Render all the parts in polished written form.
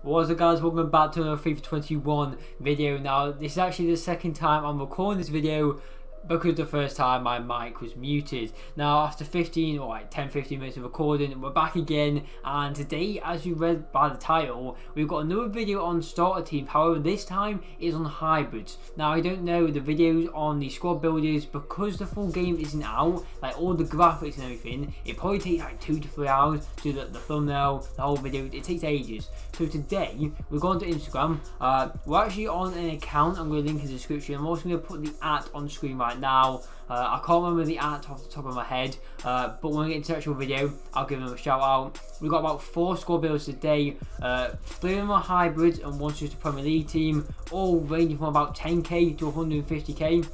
What's up guys, welcome back to another FIFA 21 video. Now this is actually the second time I'm recording this video because the first time my mic was muted. Now after 10-15 minutes of recording, we're back again, and today, as you read by the title, we've got another video on starter teams. However, this time is on hybrids. Now I don't know the videos on the squad builders because the full game isn't out, like all the graphics and everything. It probably takes like 2 to 3 hours to do the thumbnail, the whole video. It takes ages. So today we're going to Instagram. We're actually on an account. I'm going to link in the description. I'm also going to put the @ on the screen right now. I can't remember the @ off the top of my head, but when we get into the actual video, I'll give them a shout out. We've got about 4 squad builders today. 3 of them are hybrids and one's just a Premier League team, all ranging from about 10k to 150k.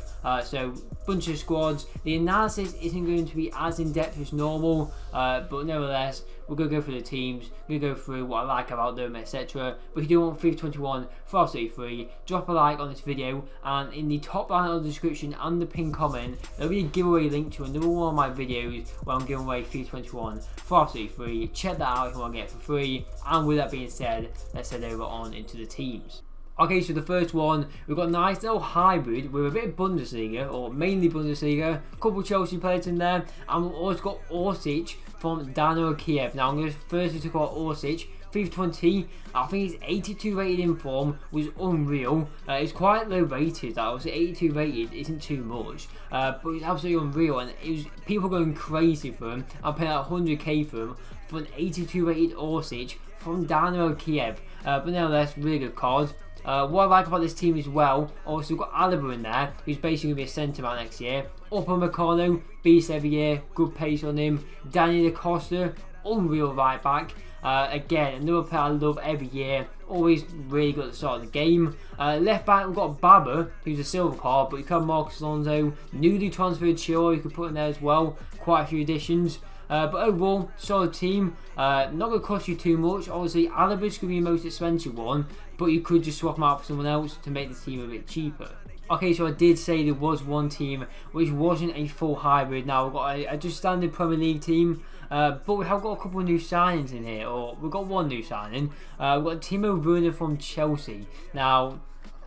So bunch of squads. The analysis isn't going to be as in depth as normal, but nevertheless, we're going to go through the teams, we're going to go through what I like about them, etc. But if you do want FIFA 21 for absolutely free, drop a like on this video, and in the top line of the description and the pinned comment, there'll be a giveaway link to another one of my videos where I'm giving away FIFA 21 for absolutely free. Check that out if you want to get it for free. And with that being said, let's head over on into the teams. Okay, so the first one, we've got a nice little hybrid with a bit of Bundesliga, or mainly Bundesliga, a couple of Chelsea players in there, and we've also got Orsic from Dynamo Kiev. Now I'm going to firstly talk about Orsic. FIFA 20, I think he's 82 rated in form, was unreal. It's quite low rated, that was 82 rated, isn't too much, but it's absolutely unreal, and it was people going crazy for him. I'm paying like 100k for him, for an 82 rated Orsic from Dynamo Kiev, but nevertheless, really good card. What I like about this team as well, obviously we've got Alaba in there, who's basically going to be a centre back next year. Upamecano, beast every year, good pace on him. Danny Da Costa, unreal right back. Again, another player I love every year, always really good at the start of the game. Left back, we've got Baba, who's a silver card, but you can have Marcus Alonso, newly transferred Chilwell, you could put in there as well, quite a few additions. But overall, solid team, not going to cost you too much. Obviously, Alaba's going to be the most expensive one, but you could just swap him out for someone else to make the team a bit cheaper. Okay, so I did say there was one team which wasn't a full hybrid. Now we've got a just standard Premier League team, but we have got a couple of new signings in here, or we've got one new signing. We've got Timo Werner from Chelsea. Now,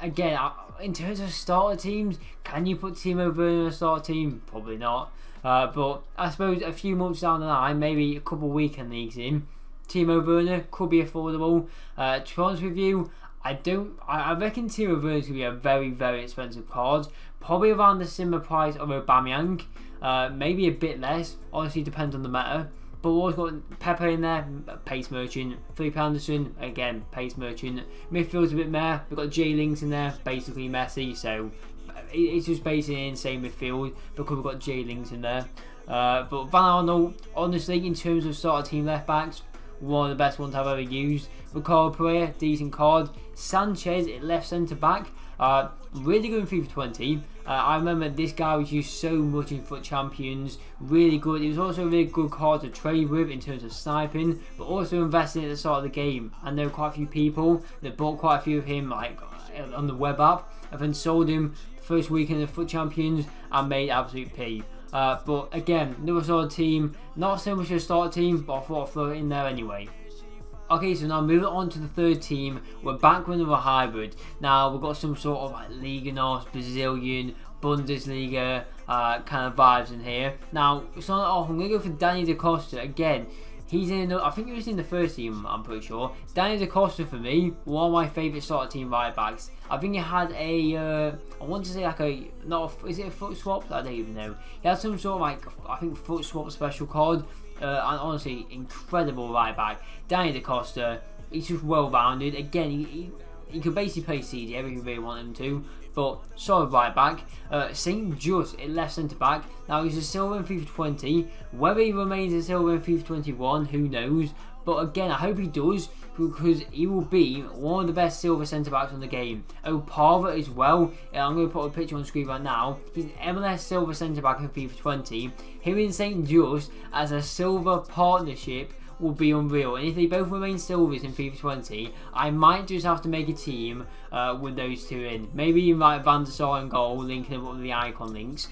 again, in terms of starter teams, can you put Timo Werner in a starter team? Probably not. But I suppose a few months down the line, maybe a couple of weekend leagues in, Timo Werner could be affordable. To be honest with you, I reckon Timo Werner is going to be a very, very expensive card. Probably around the similar price of Aubameyang. Maybe a bit less. Honestly, depends on the meta. But we've also got Pepe in there, pace merchant. Philippe Anderson, again, pace merchant. Midfield's a bit meh. We've got Jay Links in there, basically Messi. So it's just basically insane midfield because we've got Jay Links in there. But Van Arnold, honestly, in terms of starter team left backs, one of the best ones I've ever used. Ricardo Pereira, decent card. Sanchez at left centre back, really good in FIFA 20. I remember this guy was used so much in FUT Champions, really good. He was also a really good card to trade with in terms of sniping, but also investing at the start of the game. And there were quite a few people that bought quite a few of him, like on the web app, and then sold him the first weekend of FUT Champions and made absolute P. But again, another solid team, not so much a starter team, but I thought I'd throw it in there anyway. Okay, so now moving on to the third team, we're back with another hybrid. Now we've got some sort of like Liga NOS, Brazilian, Bundesliga kind of vibes in here. Now, starting off, I'm going to go for Danny Da Costa again. He's in, I think he was in the first team, I'm pretty sure. Danny Da Costa for me, one of my favourite starter team right backs. I think he had a, I want to say like a, is it a foot swap? I don't even know. He had some sort of like, I think foot swap special card. And honestly, incredible right back. Danny Da Costa, he's just well rounded. Again, he could basically play CDM if you really want him to. But solid right back. St. Just at left centre back. Now he's a silver in FIFA 20. Whether he remains a silver in FIFA 21, who knows? But again, I hope he does, because he will be one of the best silver centre backs on the game. Opava as well. I'm going to put a picture on screen right now. He's an MLS silver centre back in FIFA 20. Him and St. Just as a silver partnership will be unreal. And if they both remain silvers in FIFA 20, I might just have to make a team with those two in. Maybe even like Van der Sar in goal, linking them up with the icon links.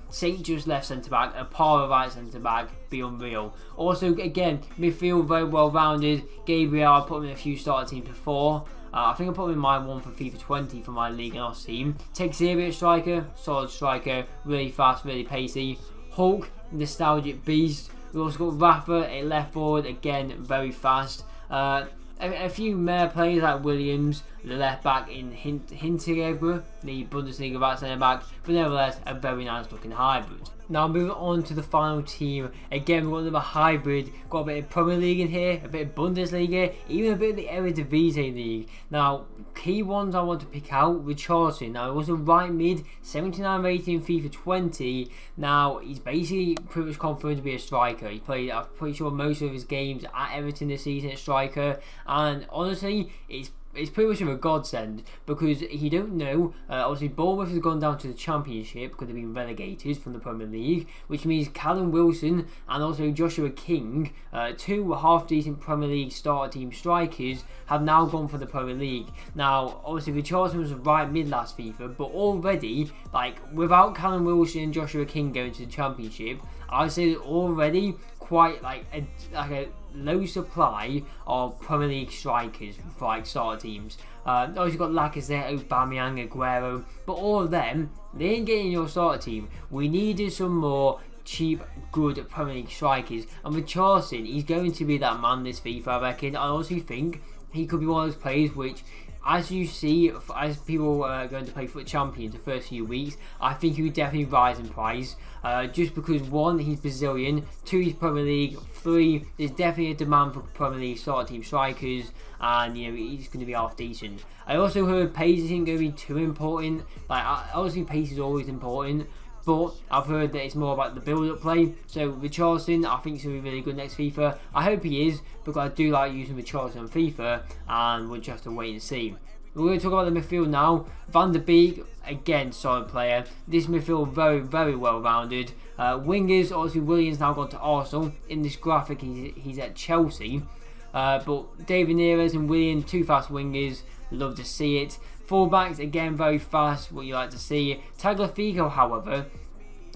St. Just left centre back, Apara right centre back, be unreal. Also, again, midfield very well rounded. Gabriel, I put him in a few starter teams before. I think I put him in my one for FIFA 20 for my League Nos team. Texeria striker, solid striker, really fast, really pacey. Hulk, nostalgic beast. We've also got Rafa at left forward, again very fast. A few mere players like Williams, the left back in Hinteregger, the Bundesliga right centre back, but nevertheless a very nice looking hybrid. Now moving on to the final team. Again, we've got another hybrid, got a bit of Premier League in here, a bit of Bundesliga, even a bit of the Eredivisie League. Now, key ones I want to pick out, Richarlison. Now, he was a right mid, 79 rating in FIFA 20. Now, he's basically pretty much confirmed to be a striker. He played, I'm pretty sure, most of his games at Everton this season at striker. And honestly, it's pretty much of a godsend, because if you don't know, obviously Bournemouth has gone down to the Championship because they've been relegated from the Premier League, which means Callum Wilson and also Joshua King, two half-decent Premier League starter team strikers, have now gone for the Premier League. Now, obviously Richarlison was right mid last FIFA, but already, like, without Callum Wilson and Joshua King going to the Championship, I would say that already quite like a low supply of Premier League strikers for like starter teams. Obviously got Lacazette, Aubameyang, Aguero, but all of them, they ain't getting your starter team. We needed some more cheap, good Premier League strikers, and with Richarlison, he's going to be that man this FIFA, I reckon. I also think he could be one of those players which, as you see, as people are going to play for the Champions the first few weeks, I think he would definitely rise in price. Just because, one, he's Brazilian, two, he's Premier League, three, there's definitely a demand for Premier League starter team strikers, and you know, he's going to be half decent. I also heard pace isn't going to be too important. Like, obviously pace is always important, but I've heard that it's more about the build-up play. So Richarlison, I think he's going to be really good next FIFA. I hope he is, because I do like using Richarlison on FIFA, and we'll just have to wait and see. We're going to talk about the midfield now. Van der Beek, again, solid player. This midfield very, very well rounded. Wingers, obviously Williams now gone to Arsenal. In this graphic, he's at Chelsea. But David Neres and William, two fast wingers. Love to see it. Fullbacks, again, very fast, what you like to see. Tagliafico, however,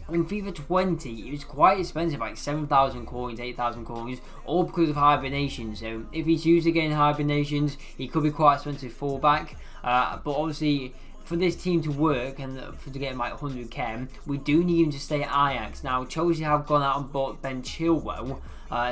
in FIFA 20, it was quite expensive, like 7,000 coins, 8,000 coins, all because of hibernation. So if he's used again hibernations, he could be quite expensive fullback. But obviously, for this team to work and to get him like 100k, we do need him to stay at Ajax. Now, Chelsea have gone out and bought Ben Chilwell,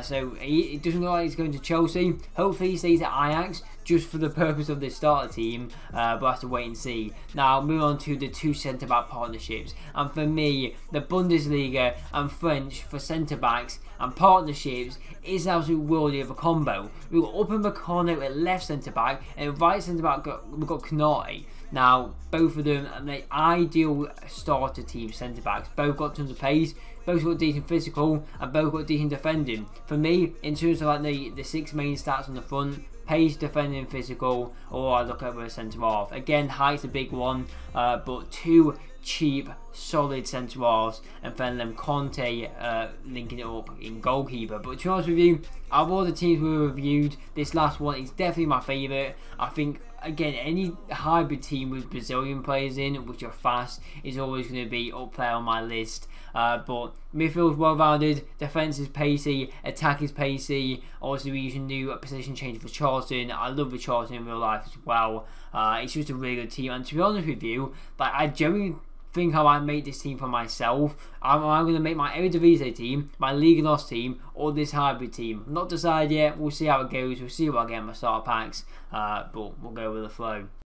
so it doesn't look like he's going to Chelsea. Hopefully he stays at Ajax just for the purpose of this starter team, but we'll have to wait and see. Now, moving on to the two centre-back partnerships. And for me, the Bundesliga and French for centre-backs and partnerships is absolutely worthy of a combo. We've got Upamecano at left centre-back, and at right centre-back we've got Konate. Now, both of them are the ideal starter team centre-backs. Both got tons of pace, both got decent physical, and both got decent defending. For me, in terms of like the six main stats on the front, pace, defending, physical, or I look over a centre-half. Again, height's a big one, but two cheap, solid centre-halves, and then Conte linking it up in goalkeeper. But to be honest with you, out of all the teams we reviewed, this last one is definitely my favourite. I think, again, any hybrid team with Brazilian players in, which are fast, is always going to be up there on my list. But midfield is well rounded, defence is pacey, attack is pacey. Obviously, we're using new position change for Richarlison. I love Richarlison in real life as well. It's just a really good team, and to be honest with you, like, I genuinely think I might make this team for myself. I'm going to make my Eredivisie team, my Liga Nos team, or this hybrid team. I'm not decided yet. We'll see how it goes. We'll see what I get in my starter packs, but we'll go with the flow.